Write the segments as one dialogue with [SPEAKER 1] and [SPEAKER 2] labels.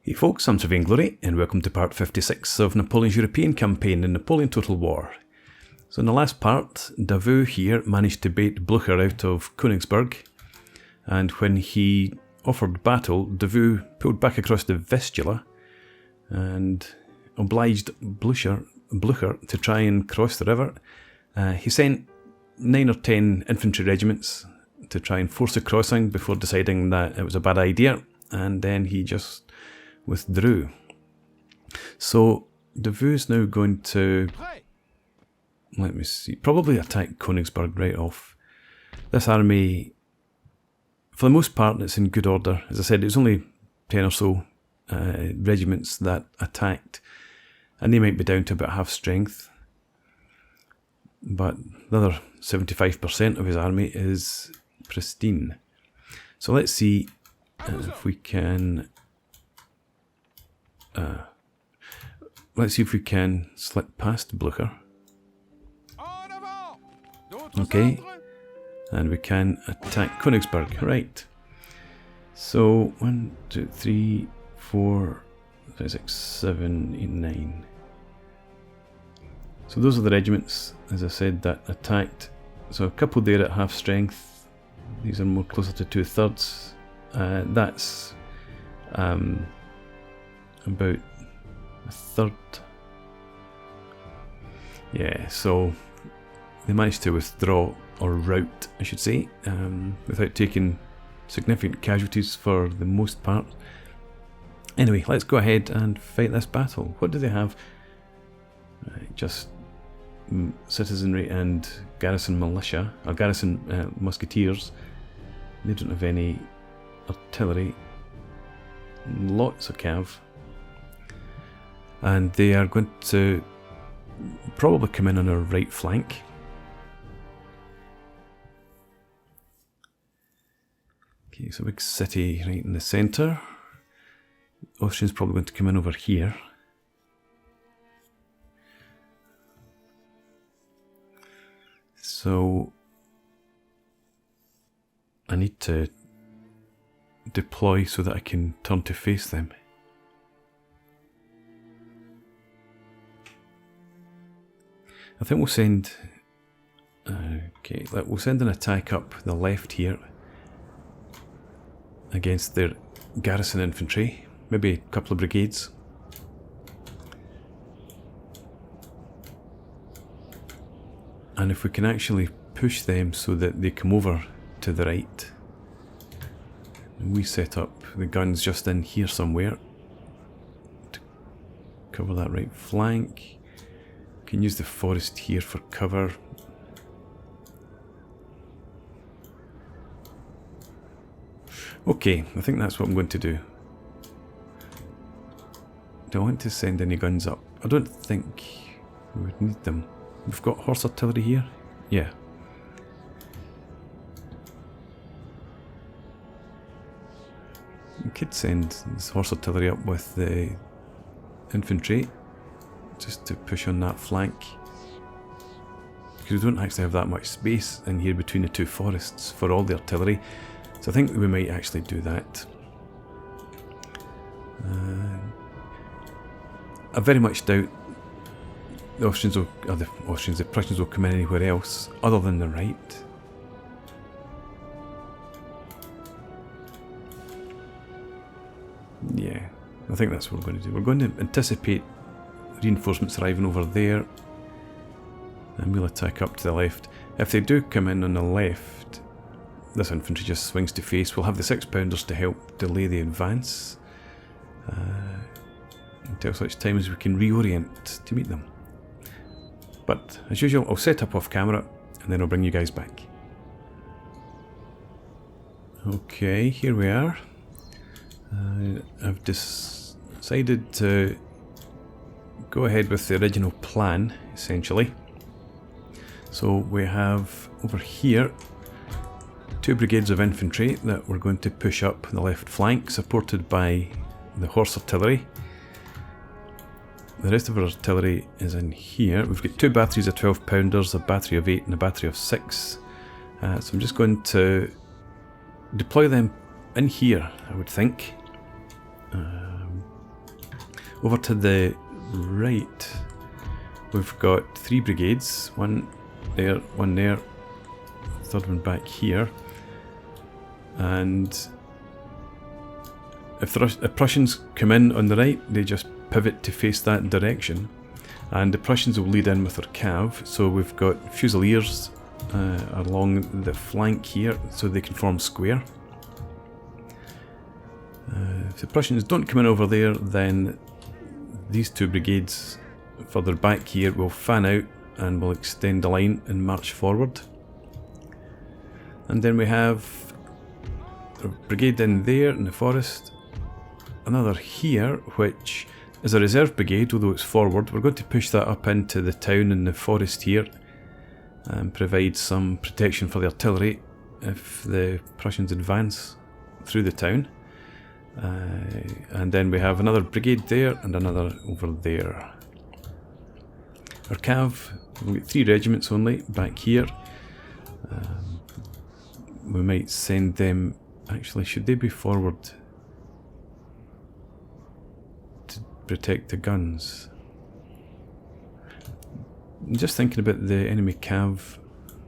[SPEAKER 1] Hey folks, I'm Sir Vainglory, and welcome to part 56 of Napoleon's European campaign in Napoleon Total War. So in the last part, Davout here managed to bait Blucher out of Konigsberg, and when he offered battle, Davout pulled back across the Vistula and obliged Blucher to try and cross the river. He sent 9 or 10 infantry regiments to try and force a crossing before deciding that it was a bad idea, and then he just withdrew. So Davout's now going to, let me see, probably attack Konigsberg right off. This army, for the most part, it's in good order. As I said, it was only 10 or so regiments that attacked, and they might be down to about half strength. But the other 75% of his army is pristine. So let's see if we can slip past Blucher. Okay, and we can attack Konigsberg. Right. So 1, 2, 3, 4, 5, 6, 7, 8, 9. So those are the regiments, as I said, that attacked. So a couple there at half strength. These are more closer to 2/3. That's about a third. Yeah, so they managed to withdraw, or rout I should say, without taking significant casualties for the most part. Anyway, let's go ahead and fight this battle. What do they have? Just citizenry and garrison militia, or garrison musketeers. They don't have any artillery. Lots of cav. And they are going to probably come in on our right flank. Okay, so big city right in the centre. Austrians probably going to come in over here. So I need to deploy so that I can turn to face them. I think we'll send we'll send an attack up the left here against their garrison infantry, maybe a couple of brigades. And if we can actually push them so that they come over to the right, and we set up the guns just in here somewhere to cover that right flank. We can use the forest here for cover. Okay, I think that's what I'm going to do. Do I want to send any guns up? I don't think we would need them. We've got horse artillery here. Yeah. We could send this horse artillery up with the infantry just to push on that flank, because we don't actually have that much space in here between the two forests for all the artillery. So I think we might actually do that. I very much doubt the Austrians will, or the Prussians will come in anywhere else other than the right. Yeah, I think that's what we're going to do. We're going to anticipate reinforcements arriving over there, and we'll attack up to the left. If they do come in on the left, this infantry just swings to face. We'll have the 6-pounders to help delay the advance until such time as we can reorient to meet them. But as usual, I'll set up off camera and then I'll bring you guys back. Okay, here we are. I've decided to go ahead with the original plan, essentially. So we have over here 2 brigades of infantry that we're going to push up the left flank, supported by the horse artillery. The rest of our artillery is in here. We've got 2 batteries of 12-pounders, a battery of 8 and a battery of 6. So I'm just going to deploy them in here, I would think. Over to the right, we've got 3 brigades, one there, third one back here, and if the Prussians come in on the right, they just pivot to face that direction, and the Prussians will lead in with their cav. So we've got fusiliers along the flank here, so they can form square. If the Prussians don't come in over there, then these 2 brigades further back here will fan out and will extend the line and march forward. And then we have a brigade in there in the forest, another here which is a reserve brigade, although it's forward. We're going to push that up into the town in the forest here and provide some protection for the artillery if the Prussians advance through the town. And then we have another brigade there and another over there. Our cav, we've got 3 regiments only back here. We might send them, actually should they be forward to protect the guns? I'm just thinking about the enemy cav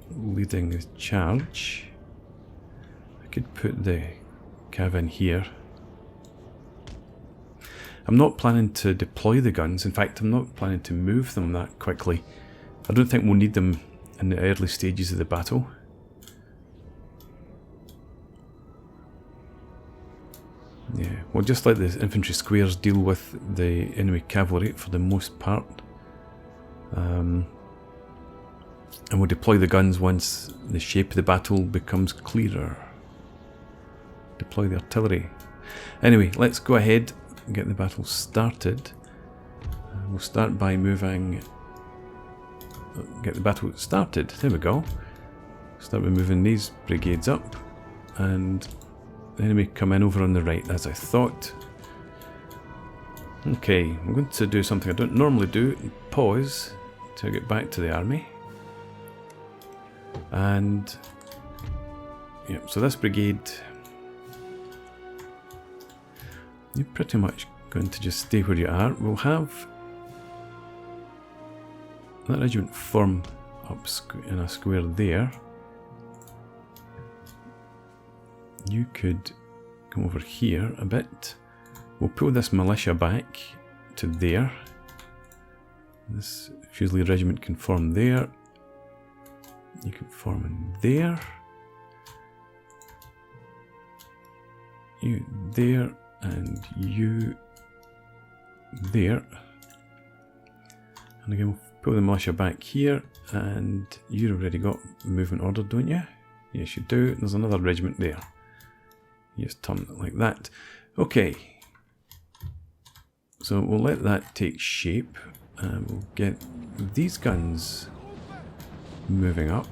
[SPEAKER 1] leading the charge. I could put the cav in here. I'm not planning to deploy the guns. In fact, I'm not planning to move them that quickly. I don't think we'll need them in the early stages of the battle. Yeah, we'll just let the infantry squares deal with the enemy cavalry for the most part. And we'll deploy the guns once the shape of the battle becomes clearer. Deploy the artillery. Anyway, let's go ahead and get the battle started. We'll start by moving... Get the battle started. There we go. Start by moving these brigades up, and the enemy come in over on the right, as I thought. Okay, I'm going to do something I don't normally do. Pause to get back to the army. And yeah, so this brigade, you're pretty much going to just stay where you are. We'll have that regiment form up in a square there. You could come over here a bit. We'll pull this militia back to there. This Fusilier regiment can form there. You can form in there. You there, and you there. And again, we'll pull the militia back here, and you've already got movement order, don't you? Yes, you do. There's another regiment there. You just turn it like that. Okay. So we'll let that take shape, and we'll get these guns moving up.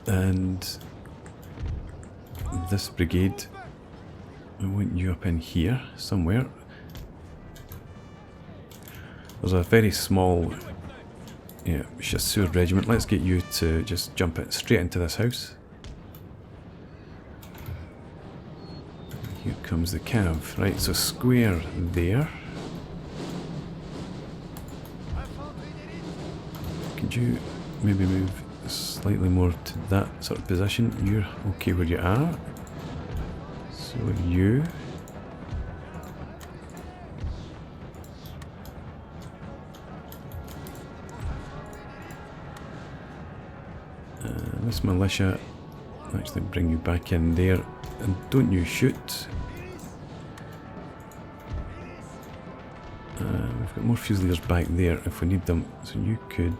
[SPEAKER 1] And this brigade, I want you up in here somewhere. There's a very small chasseur regiment. Let's get you to just jump it straight into this house. Here comes the cav. Right, so square there. Could you maybe move slightly more to that sort of position? You're okay where you are. So you. This militia, actually bring you back in there, and don't you shoot. We've got more Fusiliers back there if we need them, so you could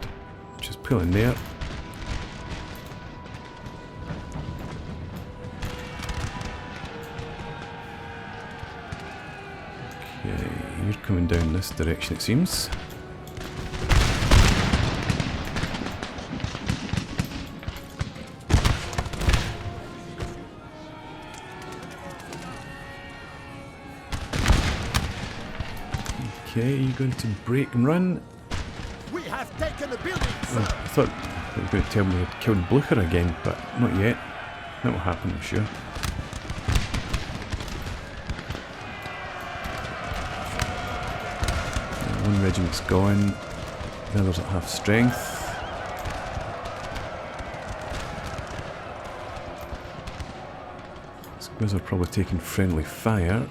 [SPEAKER 1] just pull in there. Okay, you're coming down this direction it seems. Okay, you're going to break and run.
[SPEAKER 2] We have taken the building.
[SPEAKER 1] Oh, I thought you were going to tell me you had killed Blucher again, but not yet. That will happen, I'm sure. one regiment's gone. The others at half strength. Squares are probably taking friendly fire.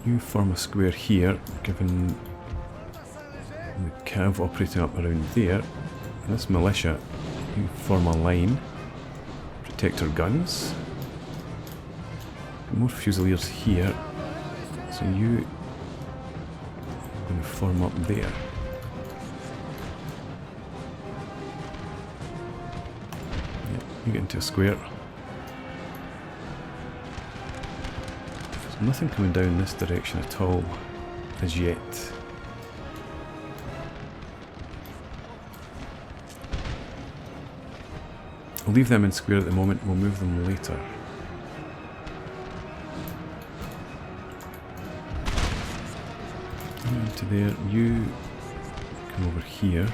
[SPEAKER 1] You form a square here, given the cav operating up around there. And this militia, you form a line. Protect our guns. More fusiliers here. So you are going to form up there. Yep, you get into a square. There's nothing coming down this direction at all as yet. I'll leave them in square at the moment, we'll move them later. Into there, you come over here.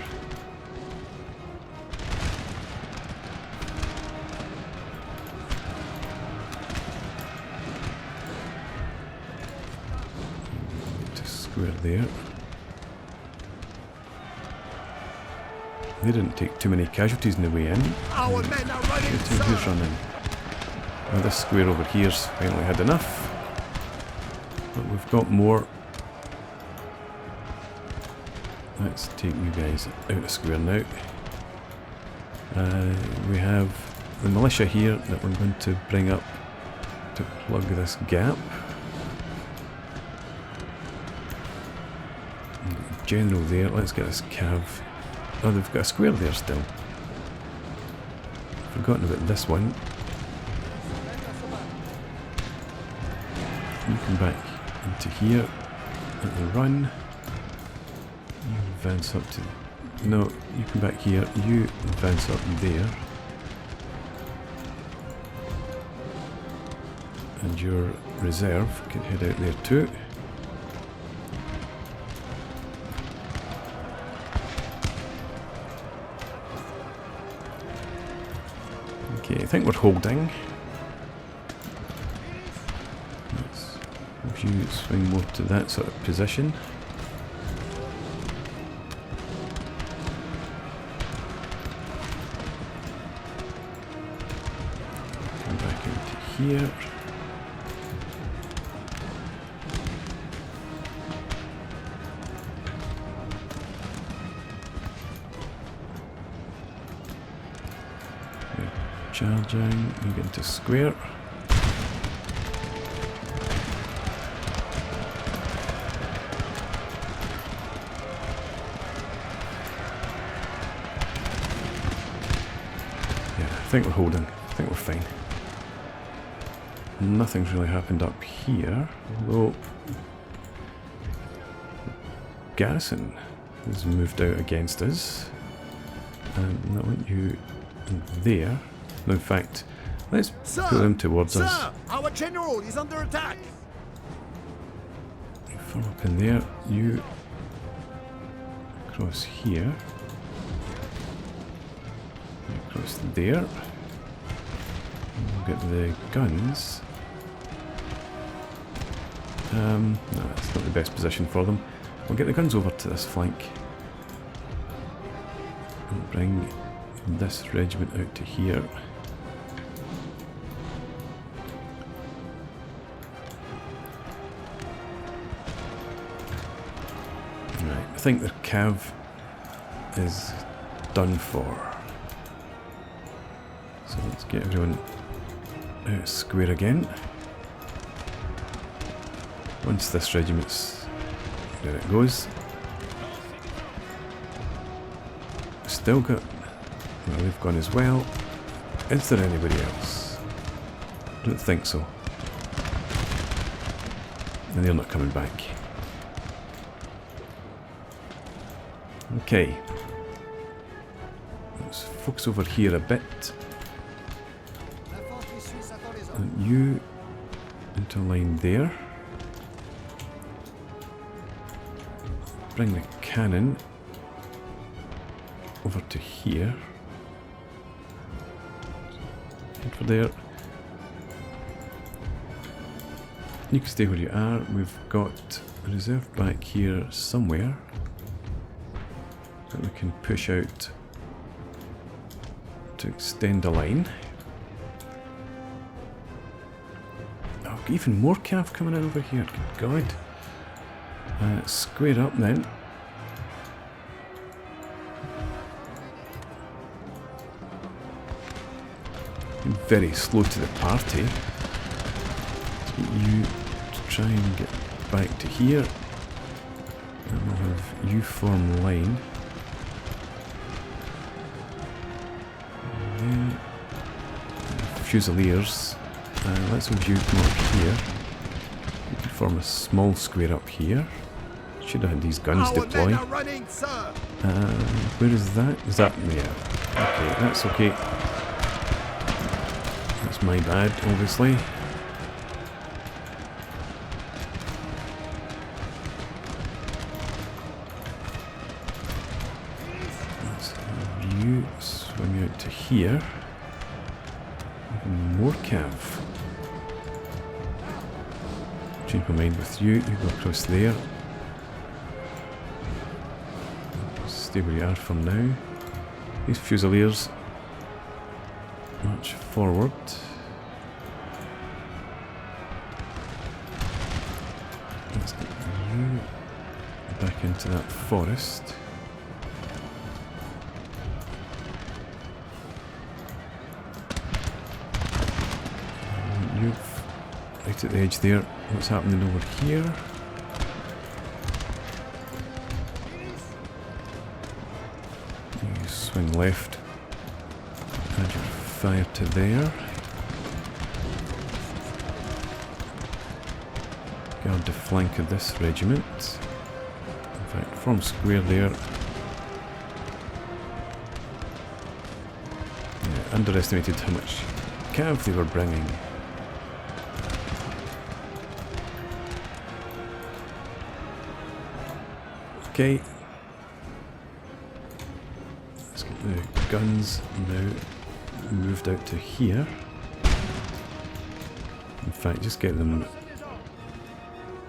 [SPEAKER 1] Into square there. They didn't take too many casualties in the way in.
[SPEAKER 2] Our men are running.
[SPEAKER 1] Who's running? Well, this square over here's finally had enough. But we've got more. Let's take you guys out of square now. We have the militia here that we're going to bring up to plug this gap. General there, let's get this cav. Oh, they've got a square there still. Forgotten about this one. You come back into here at the run. You advance up to... No, you come back here. You advance up there. And your reserve can head out there too. Okay, I think we're holding. Let's have you swing more to that sort of position. Come back into here. Charging, you get into square. Yeah, I think we're holding. I think we're fine. Nothing's really happened up here, although garrison has moved out against us. And I want you in there. No, in fact, let's put them towards us.
[SPEAKER 2] Our general is under attack.
[SPEAKER 1] You form up in there. You cross here. You cross there. We'll get the guns. No, it's not the best position for them. We'll get the guns over to this flank. And bring this regiment out to here. I think the cav is done for. So let's get everyone out of square again. Once this regiment's... there it goes. Still got... well, they've gone as well. Is there anybody else? Don't think so. And they're not coming back. Okay, let's focus over here a bit. And you into line there. Bring the cannon over to here. Head for there. You can stay where you are. We've got a reserve back here somewhere that we can push out to extend the line. Oh, even more cav coming in over here. Good God. Square up then. Very slow to the party. Let's get you to try and get back to here. And we'll have you form line. There. Fusiliers. Let's have you come up here. You can form a small square up here. Should have had these guns deploy. Where is that? Is that there? Okay, that's okay. That's my bad, obviously. Let's have you swing out to here. Even more cav. Change my mind with you. You go across there. Stay where you are for now. These fusiliers march forward. Let's get you back into that forest. You're right at the edge there. What's happening over here? You swing left. Add your fire to there. Guard the flank of this regiment. In fact, form square there. Yeah, underestimated how much cav they were bringing. Okay. Let's get the guns now moved out to here. In fact, just get them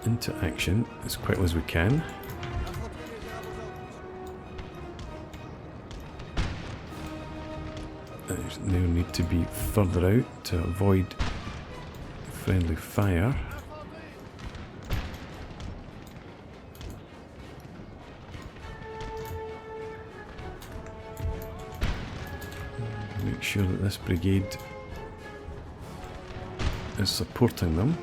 [SPEAKER 1] into action as quickly as we can. There's now need to be further out to avoid friendly fire. Make sure that this brigade is supporting them.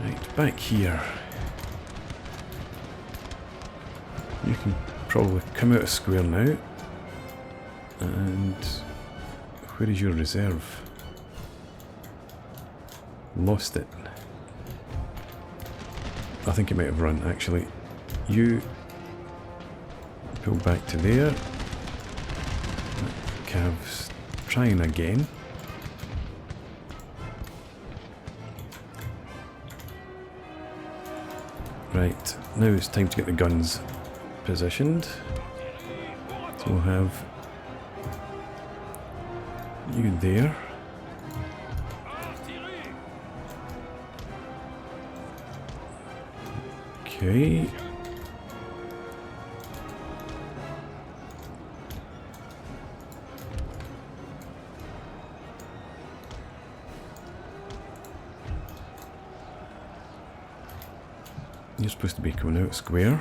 [SPEAKER 1] Right, back here. You can probably come out of square now. And where is your reserve? Lost it. I think it might have run actually. You pull back to there. Cav's trying again. Right, now it's time to get the guns positioned. So we'll have you there. Okay. You're supposed to be coming out square.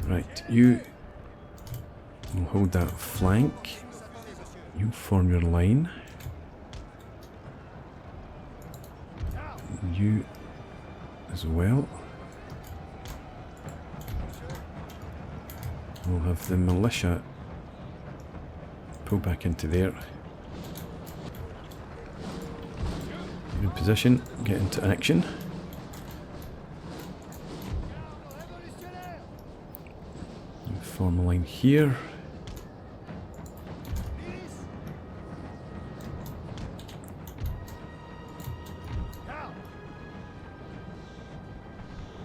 [SPEAKER 1] Right, you will hold that flank. You form your line. You as well. We'll have the militia pull back into there. In position, get into action. Form a line here.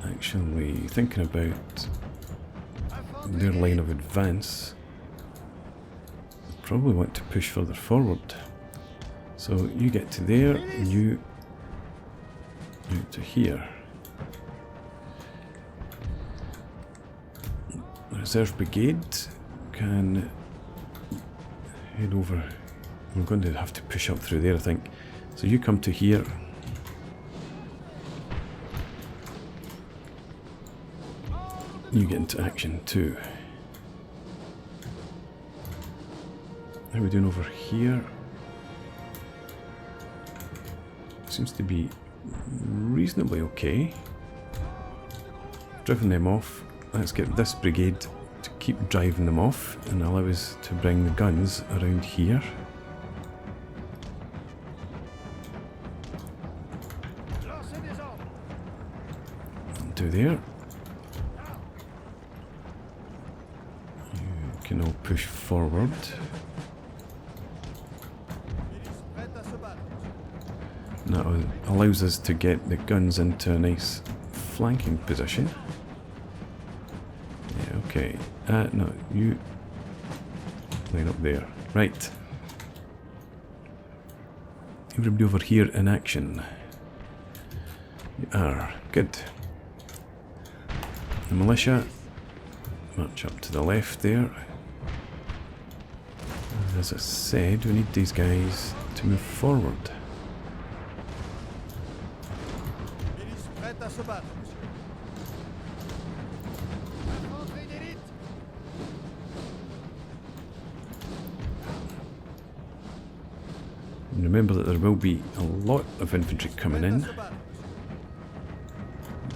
[SPEAKER 1] Actually, thinking about their line of advance, probably want to push further forward. So you get to there, and you out to here. The reserve brigade can head over. I'm going to have to push up through there, I think. So you come to here. You get into action too. How are we doing over here? Seems to be reasonably okay. Driven them off. Let's get this brigade to keep driving them off and allow us to bring the guns around here. Do there. You can all push forward. That allows us to get the guns into a nice flanking position. Yeah, okay. No, you line up there. Right. Everybody over here in action. You are. Good. The militia march up to the left there. As I said, we need these guys to move forward. And remember that there will be a lot of infantry coming in.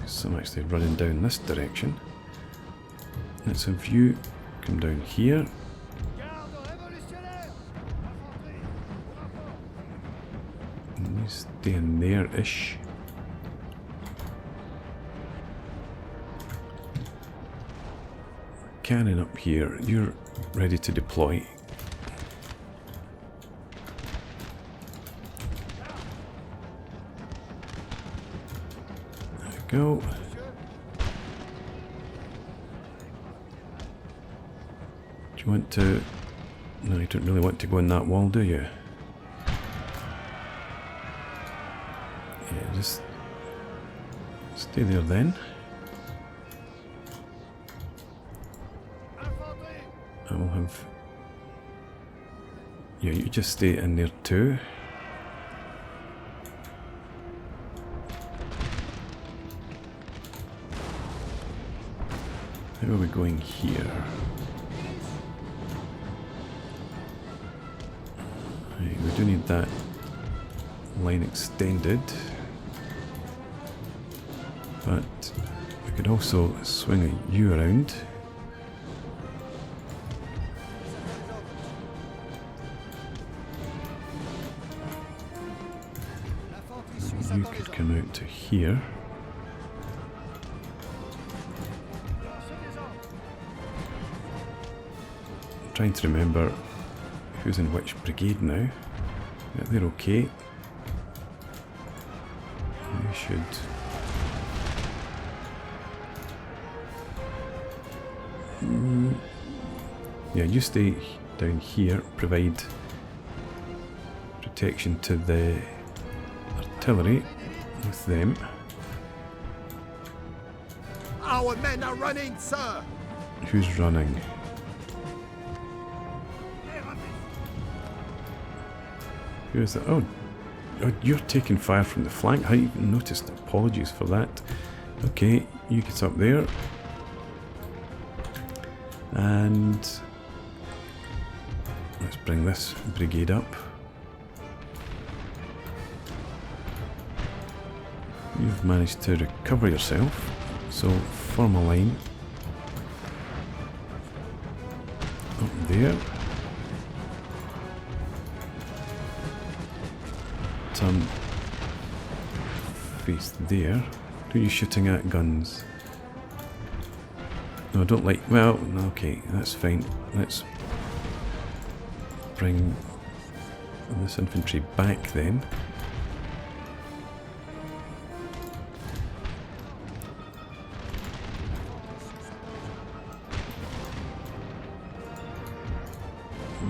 [SPEAKER 1] Some actually running down this direction. Let's have you come down here. And you stay in there-ish. Cannon up here, you're ready to deploy. There we go. Do you want to... No, you don't really want to go in that wall, do you? Yeah, just stay there then. I will have... Yeah, you just stay in there too. How are we going here? Right, we do need that line extended. But we could also swing you around. You could come out to here. I'm trying to remember who's in which brigade now. Yeah, they're okay. You should... Yeah, you stay down here, provide protection to the artillery with them.
[SPEAKER 2] Our men are running, sir!
[SPEAKER 1] Who's running? Who is that? Oh, you're taking fire from the flank. I hadn't even noticed. Apologies for that. Okay, you get up there. And let's bring this brigade up. You've managed to recover yourself, so form a line up there. Turn face there. Who are you shooting at? Guns? No, I don't like... Well, okay, that's fine. Let's bring this infantry back then.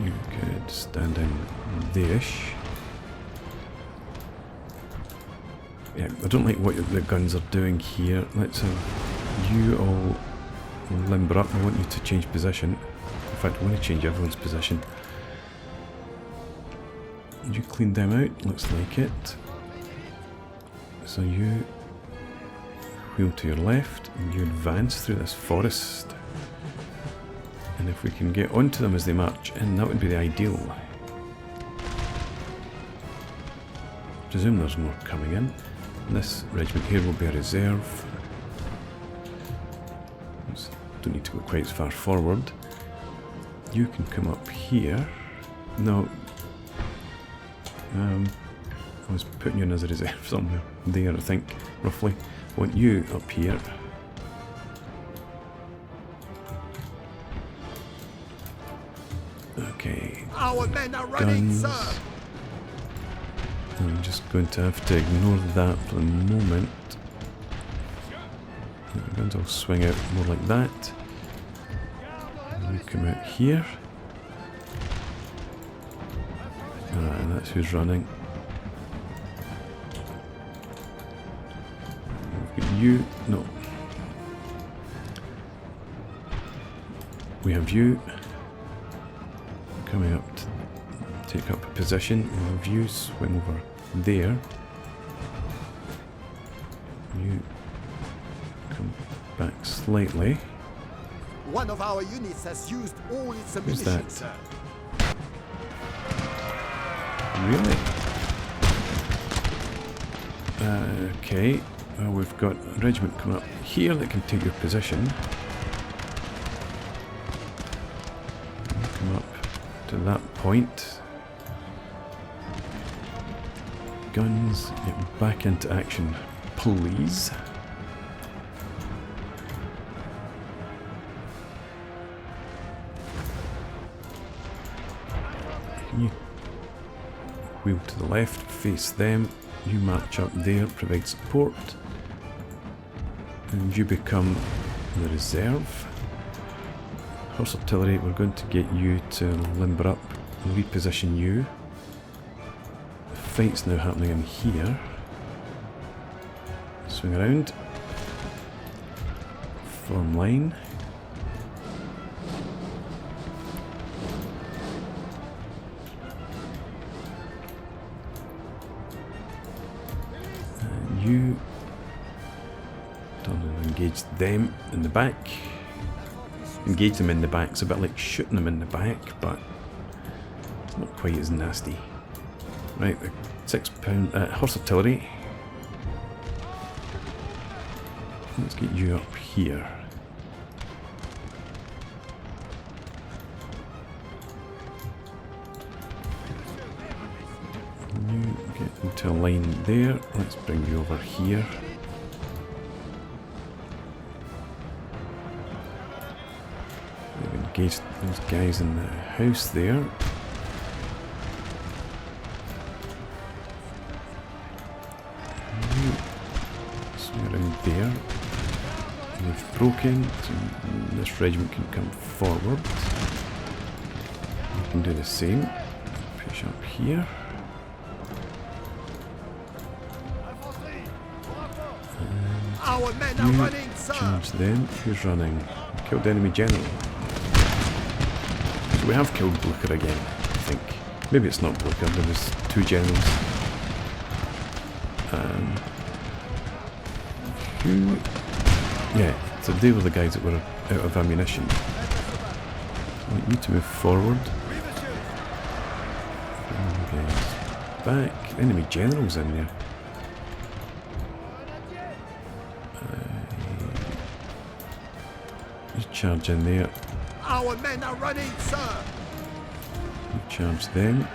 [SPEAKER 1] You could could stand in there-ish. Yeah, I don't like what the guns are doing here. Let's have you all limber up. I want you to change position. In fact, I want to change everyone's position. You clean them out, looks like it. So you wheel to your left and you advance through this forest. And if we can get onto them as they march in, that would be the ideal. Presume there's more coming in. And this regiment here will be a reserve. Don't need to go quite as far forward. You can come up here. No. I was putting you in as a reserve somewhere there, I think, roughly. I want you up here. Okay.
[SPEAKER 2] Our men are running,
[SPEAKER 1] Guns.
[SPEAKER 2] sir.
[SPEAKER 1] I'm just going to have to ignore that for the moment. The guns will swing out more like that. And you come out here. Alright, and that's who's running. We've got you. No. We have you coming up to take up a position. We'll have you swing over there. You come back slightly.
[SPEAKER 2] One of our units has used all its
[SPEAKER 1] Who's
[SPEAKER 2] ammunition,
[SPEAKER 1] that?
[SPEAKER 2] sir.
[SPEAKER 1] Really? Okay. Well, we've got a regiment coming up here that can take your position. Come up to that point. Guns, get back into action, please. Can you wheel to the left, face them, you march up there, provide support, and you become the reserve. Horse artillery, we're going to get you to limber up and reposition you. The fight's now happening in here. Swing around. Form line. And you don't engage them in the back. Engage them in the back. It's a bit like shooting them in the back, but it's not quite as nasty. Right, the £6 horse artillery. Let's get you up here. You get into a line there. Let's bring you over here. We've engaged those guys in the house there. You swing around there. We've broken, so this regiment can come forward. You can do the same. Push up here.
[SPEAKER 2] Our men are running, sir.
[SPEAKER 1] Charge them. Who's running? Killed enemy general. So we have killed Blucher again, I think. Maybe it's not Blucher, there was two generals. Who? Yeah, so they were the guys that were out of ammunition. I want you to move forward. Bring the guys back. Enemy generals in there. You charge in there.
[SPEAKER 2] Our men are running, sir.
[SPEAKER 1] You charge them.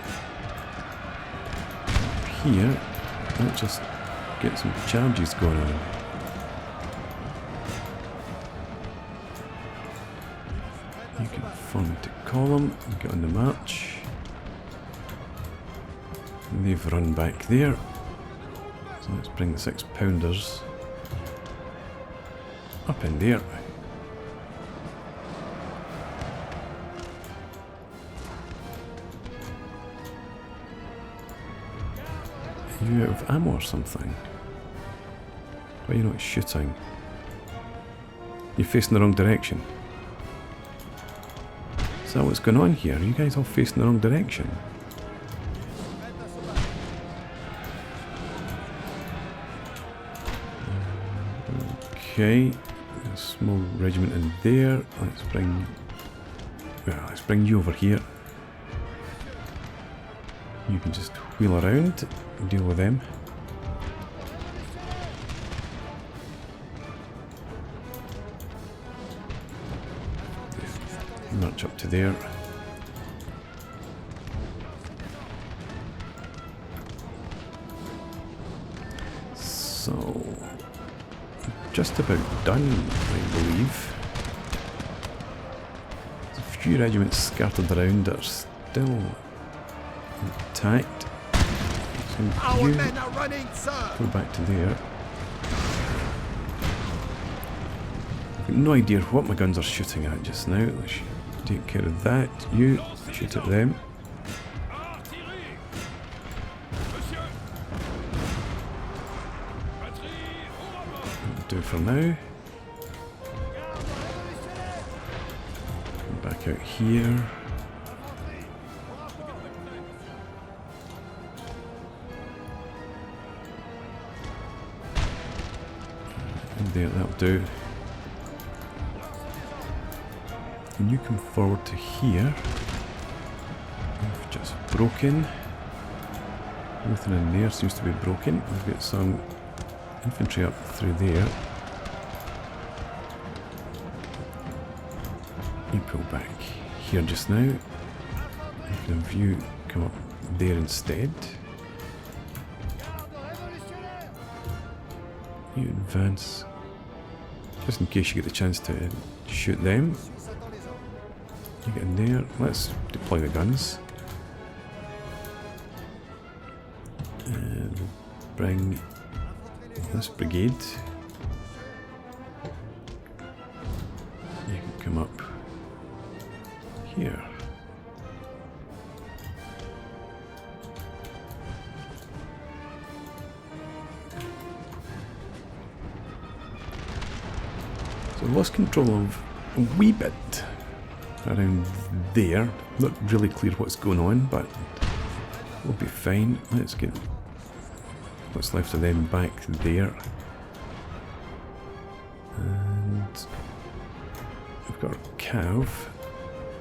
[SPEAKER 1] Here, let's just get some charges going on. You can form into column and get on the march. And they've run back there. So let's bring the £6 up in there. Are you out of ammo or something? Why are you not shooting? You're facing the wrong direction. Is that what's going on here? Are you guys all facing the wrong direction? Okay, a small regiment in there. Let's bring you over here. You can just wheel around and deal with them. March up to there. So, just about done, I believe. There's a few regiments scattered around that are still intact. So
[SPEAKER 2] Our men are running, sir.
[SPEAKER 1] Go back to there. I've got no idea what my guns are shooting at just now. Let's take care of that. You shoot at them. That'll do for now. Back out here. And there, that'll do. Can you come forward to here? We've just broken. Everything in there seems to be broken. We've got some infantry up through there. You pull back here just now. You can have you come up there instead. You advance. Just in case you get the chance to shoot them. You get in there. Let's deploy the guns. And bring this brigade. You can come up here. So I lost control of a wee bit around there. Not really clear what's going on, but we'll be fine. Let's get what's left of them back there. And we've got our cav.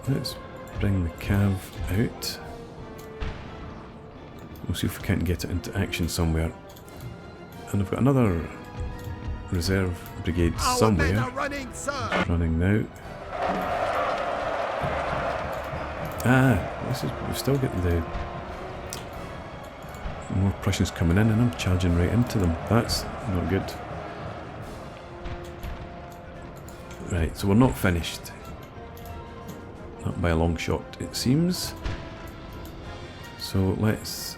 [SPEAKER 1] Let's bring the cav out. We'll see if we can't get it into action somewhere. And I've got another reserve brigade somewhere. Running now. We've still got the more Prussians coming in, and I'm charging right into them. That's not good. Right, so we're not finished. Not by a long shot, it seems. So let's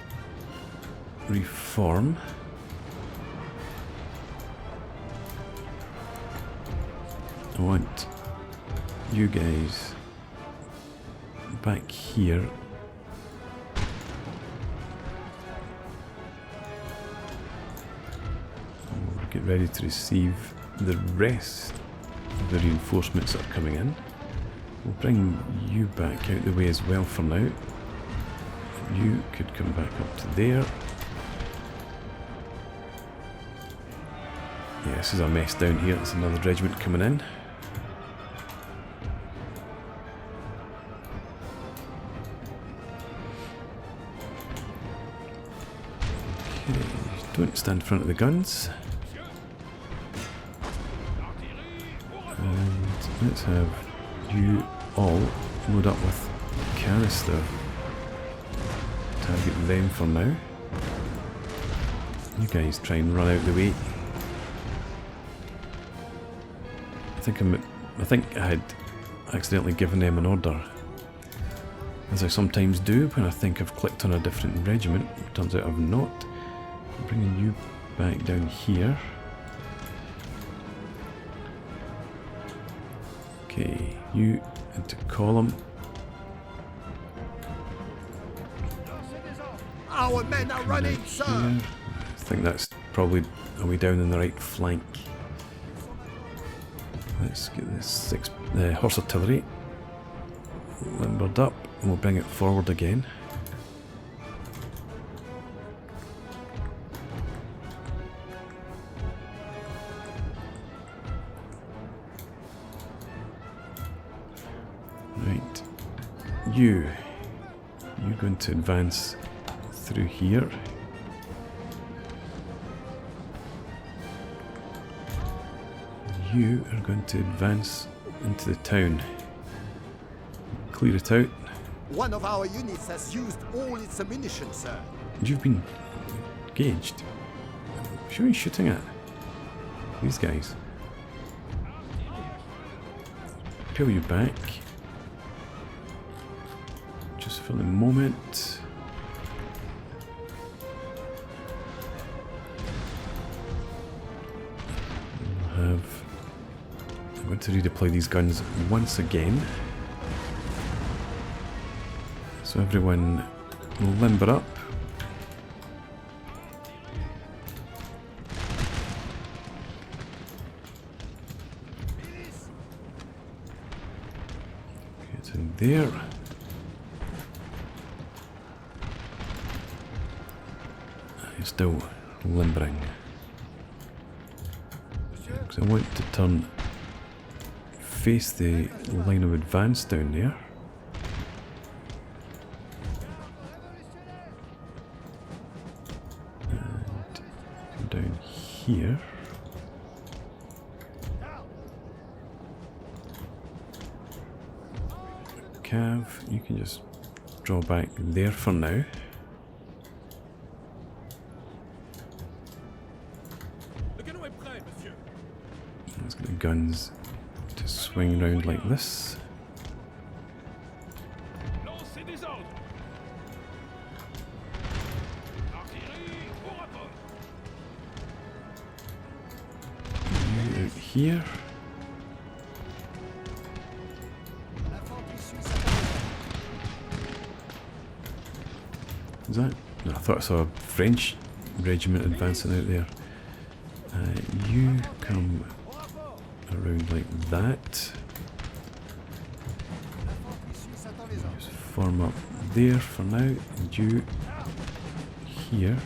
[SPEAKER 1] reform. I want you guys back here. We'll get ready to receive the rest of the reinforcements that are coming in. We'll bring you back out the way as well for now. You could come back up to there. Yeah, this is a mess down here. There's another regiment coming in. Okay, don't stand in front of the guns. And let's have you all load up with canister. Target them for now. You guys try and run out of the way. I think I had accidentally given them an order, as I sometimes do when I think I've clicked on a different regiment. It turns out I've not. I'm bringing you back down here. Okay, you into column.
[SPEAKER 2] Our Our men are running, sir.
[SPEAKER 1] Here. I think that's probably a way down in the right flank. Let's get this horse artillery limbered up, and we'll bring it forward again. Right, you're going to advance through here. You are going to advance into the town. Clear it out.
[SPEAKER 2] One of our units has used all its ammunition, sir.
[SPEAKER 1] You've been engaged. Who are you shooting at? These guys. Peel you back. Just for the moment. I'm going to redeploy these guns once again. So everyone limber up. Get in there. You're still limbering. Because I want to face the line of advance down there. And come down here. Cav, you can just draw back there for now. Let's get the guns to swing round like this. You out here. Is that? No, I thought I saw a French regiment advancing out there. You come around like that. Just form up there for now, and you here.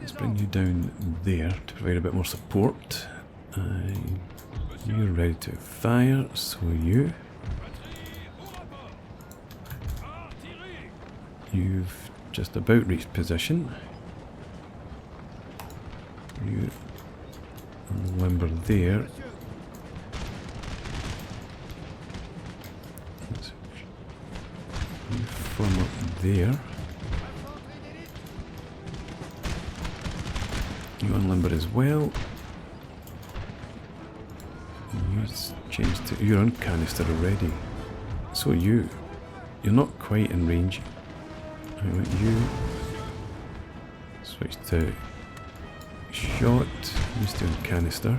[SPEAKER 1] Let's bring you down there to provide a bit more support. You're ready to fire, so you. You've just about reached position. You limber there. You form up there. You unlimber as well. You change to, you're on canister already. So you're not quite in range. I want you switch to shot, used to canister.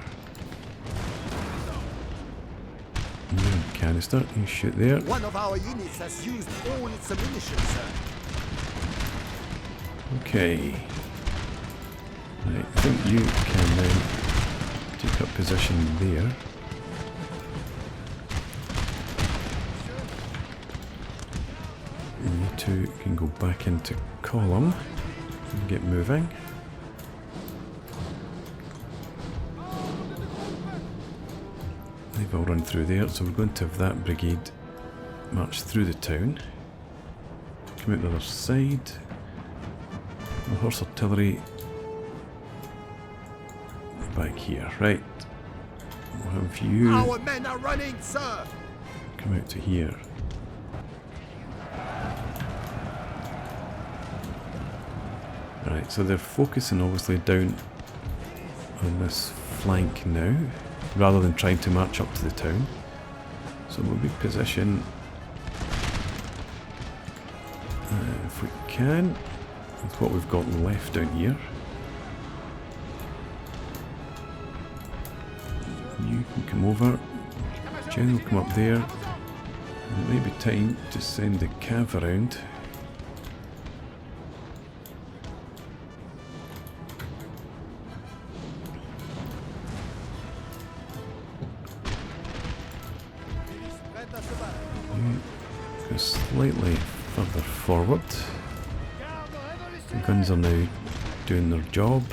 [SPEAKER 1] You're on canister, you shoot there.
[SPEAKER 2] One of our units has used all its ammunition, sir.
[SPEAKER 1] Okay. Right, I think you can now take up position there. You two can go back into column and get moving. They've all run through there, so we're going to have that brigade march through the town. Come out the other side. The horse artillery back here, right. We'll have you.
[SPEAKER 2] Our men are running, sir.
[SPEAKER 1] Come out to here. Right, so they're focusing obviously down on this flank now, rather than trying to march up to the town. So we'll be positioned, if we can, with what we've got left down here. You can come over, General come up there. It may be time to send the cav around. You go slightly further forward. The guns are now doing their job.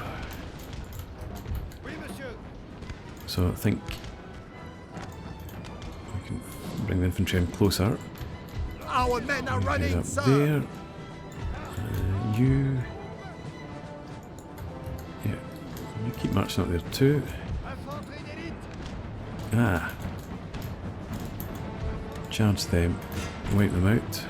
[SPEAKER 1] So I think we can bring the infantry in closer.
[SPEAKER 2] Our men are running,
[SPEAKER 1] Up
[SPEAKER 2] sir.
[SPEAKER 1] there. You. Yeah, you keep marching up there too. Ah. Charge them. Wipe them out.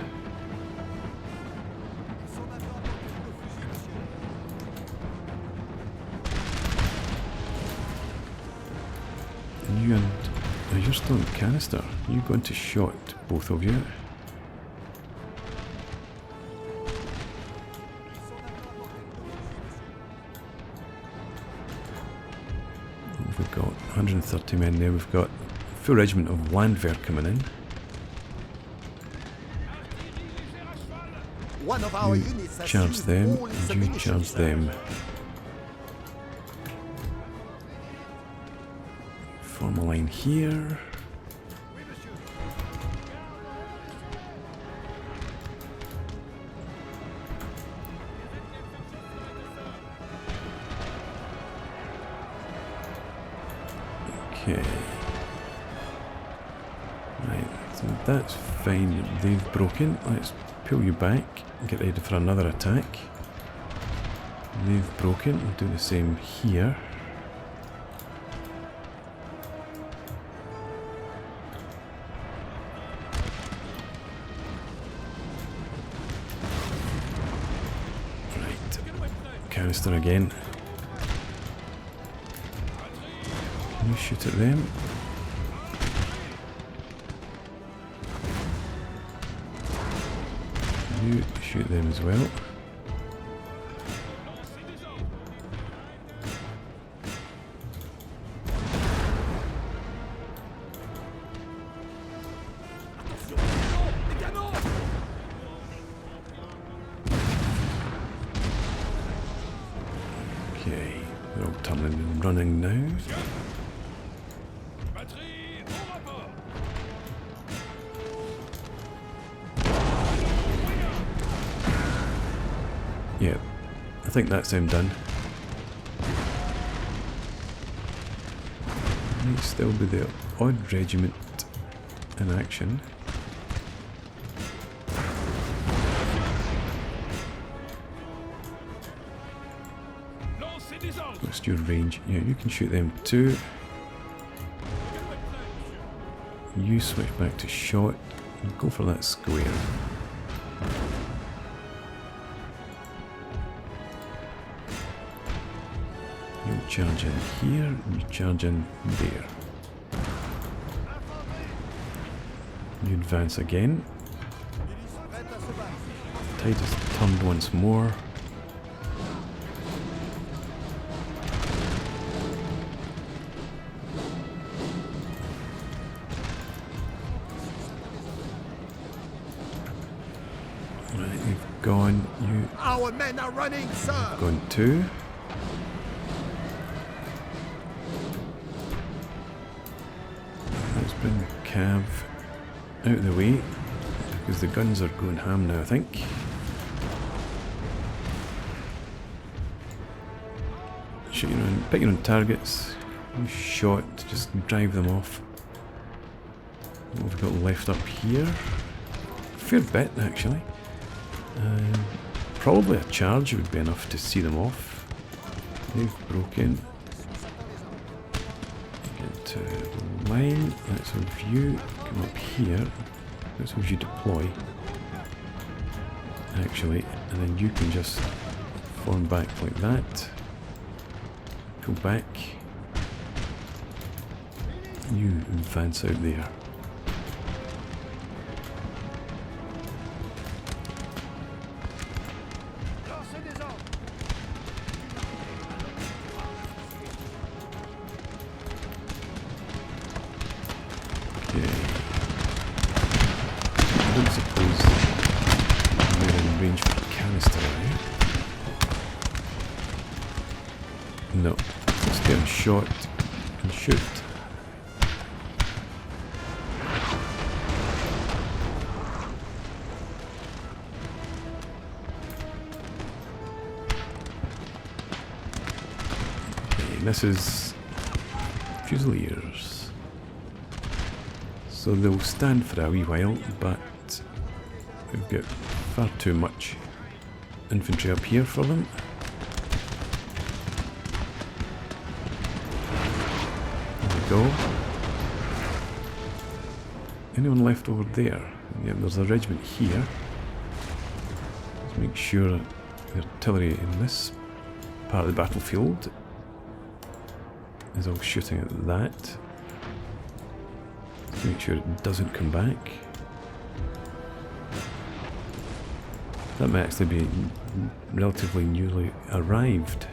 [SPEAKER 1] You and you're still in canister. You going to shot, both of you. We've got 130 men there. We've got a full regiment of Landwehr coming in.
[SPEAKER 2] One of our
[SPEAKER 1] You
[SPEAKER 2] units has
[SPEAKER 1] charge
[SPEAKER 2] used
[SPEAKER 1] them,
[SPEAKER 2] all its
[SPEAKER 1] and you
[SPEAKER 2] ammunition,
[SPEAKER 1] charge
[SPEAKER 2] sir.
[SPEAKER 1] them. Form a line here. Okay. Right, so that's fine. They've broken. Let's pull you back and get ready for another attack. They've broken. We'll do the same here. Right. Canister again. You shoot at them. You shoot them as well. Okay, they're all turning and running now. Yeah, I think that's them done. Might still be the odd regiment in action. What's your range? Yeah, you can shoot them too. You switch back to shot and go for that square. You charge in here, and you charge in there. You advance again. Tide is turned once more. Right, you've gone.
[SPEAKER 2] Our men are running, sir.
[SPEAKER 1] Gone too. Let's bring the cav out of the way, because the guns are going ham now, I think. Shoot your own, pick your own targets, you shot, just drive them off. What have we got left up here? Fair bit, actually. Probably a charge would be enough to see them off. They've broken. Get to the line. Let's have you come up here. Let's have you deploy. Actually, and then you can just form back like that. Pull back. You advance out there. Okay. I don't suppose we're in range for a canister, are you? No. Let's get him shot and shoot. Okay, this is Fusiliers. So they'll stand for a wee while, but we've got far too much infantry up here for them. Go. Anyone left over there? Yeah, there's a regiment here. Let's make sure the artillery in this part of the battlefield is all shooting at that. Let's make sure it doesn't come back. That may actually be relatively newly arrived.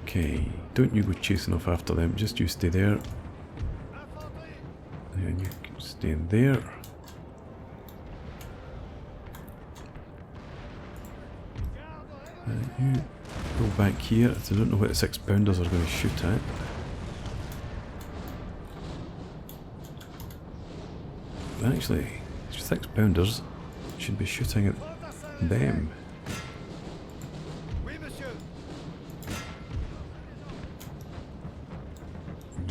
[SPEAKER 1] Okay, don't you go chasing off after them, just you stay there. And you can stay in there. You go back here. I don't know what the 6-pounders are going to shoot at. Actually, 6-pounders should be shooting at them.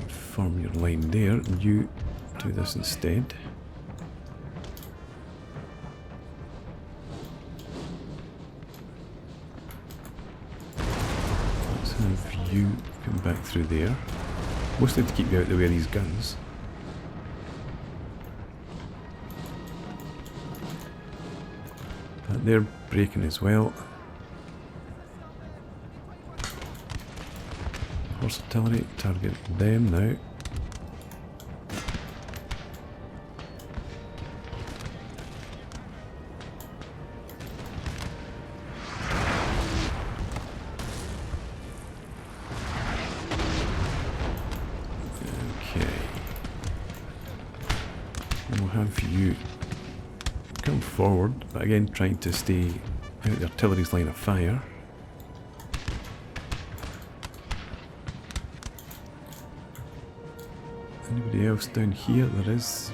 [SPEAKER 1] Form your line there, and you do this instead. Let's have you come back through there, mostly to keep you out the way of these guns. But they're breaking as well. Horse artillery, target them now. Okay. And we'll have you come forward, but again trying to stay out of the artillery's line of fire. Anybody else down here? There is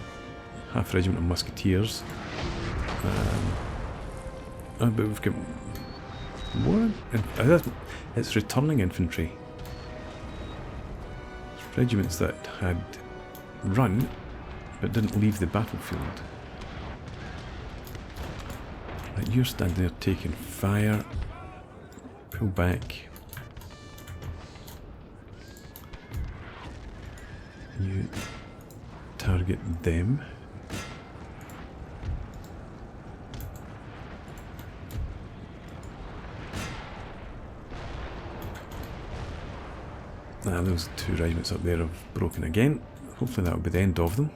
[SPEAKER 1] half regiment of musketeers. But we've got more. It's returning infantry. It's regiments that had run but didn't leave the battlefield. Like you're standing there taking fire. Pull back. You target them. Those 2 regiments up there have broken again. Hopefully that will be the end of them.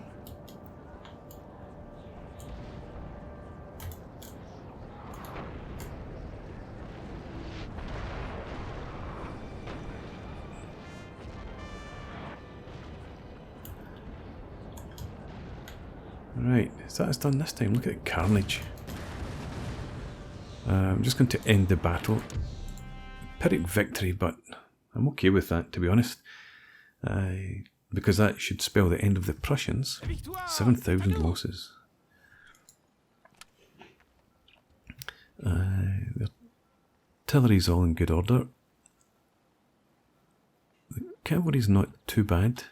[SPEAKER 1] Right, is that as done this time? Look at the carnage. I'm just going to end the battle. Pyrrhic victory, but I'm okay with that, to be honest. Because that should spell the end of the Prussians. 7,000 losses. The artillery's all in good order. The cavalry's not too bad.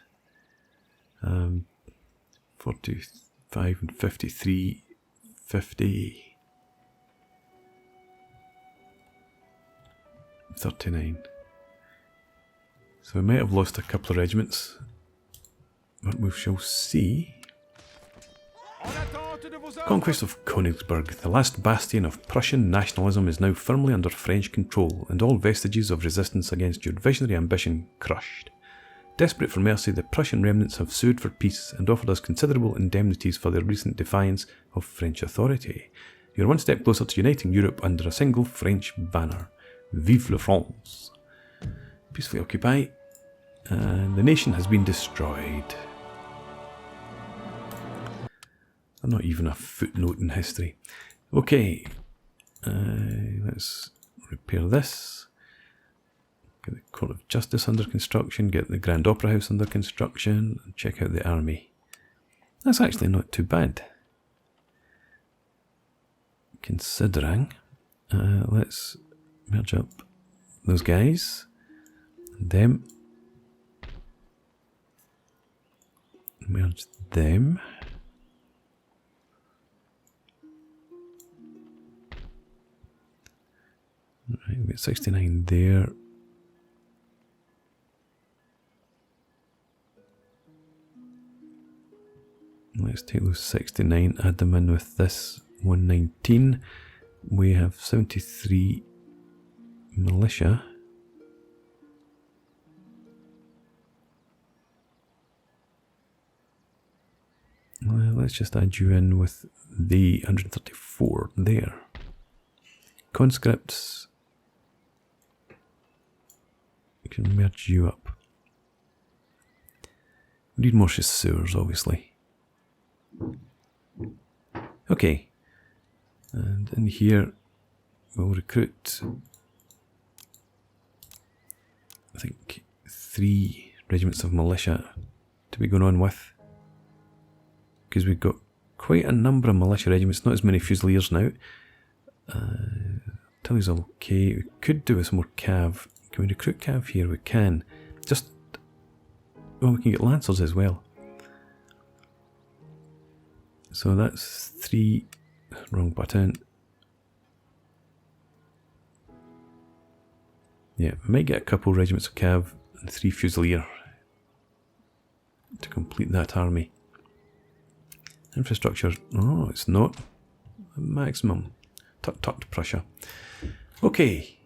[SPEAKER 1] 45 and 53, 50. 39. So we might have lost a couple of regiments, but we shall see. Conquest of Konigsberg. The last bastion of Prussian nationalism is now firmly under French control, and all vestiges of resistance against your visionary ambition crushed. Desperate for mercy, the Prussian remnants have sued for peace and offered us considerable indemnities for their recent defiance of French authority. You're one step closer to uniting Europe under a single French banner. Vive la France. Peacefully occupy. And the nation has been destroyed. Not even a footnote in history. Okay. Let's repair this. Get the Court of Justice under construction. Get the Grand Opera House under construction. And check out the army. That's actually not too bad. Considering. Let's merge up those guys. And them. Merge them. Right, we've got 69 there. Let's take those 69, add them in with this 119. We have 73 militia. Let's just add you in with the 134 there. Conscripts. We can merge you up. We need more chasseurs, obviously. Okay. And in here, we'll recruit, I think, 3 regiments of militia to be going on with. Because we've got quite a number of militia regiments, not as many fusiliers now. Artillery's okay. We could do with some more cav. Can we recruit cav here? We can. Well, we can get lancers as well. So that's 3. Wrong button. Yeah, we might get a couple regiments of cav and 3 fusilier to complete that army. Infrastructure, oh, it's not maximum. Tut Prussia. Okay.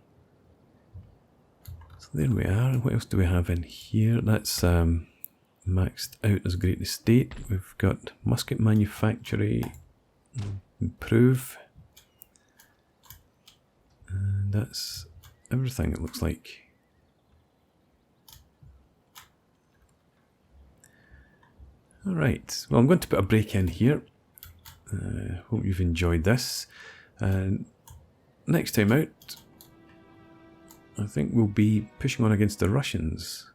[SPEAKER 1] So there we are. What else do we have in here? That's maxed out as Great Estate. We've got musket manufactory. Improve. And that's everything, it looks like. Alright, well, I'm going to put a break in here. Hope you've enjoyed this. Next time out, I think we'll be pushing on against the Russians.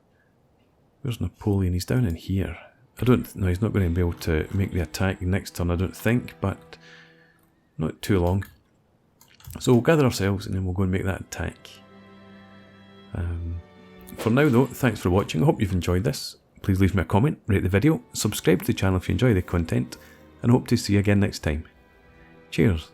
[SPEAKER 1] Where's Napoleon? He's down in here. No, he's not going to be able to make the attack next turn, I don't think, but not too long. So we'll gather ourselves and then we'll go and make that attack. For now though, thanks for watching. I hope you've enjoyed this. Please leave me a comment, rate the video, subscribe to the channel if you enjoy the content, and I hope to see you again next time. Cheers.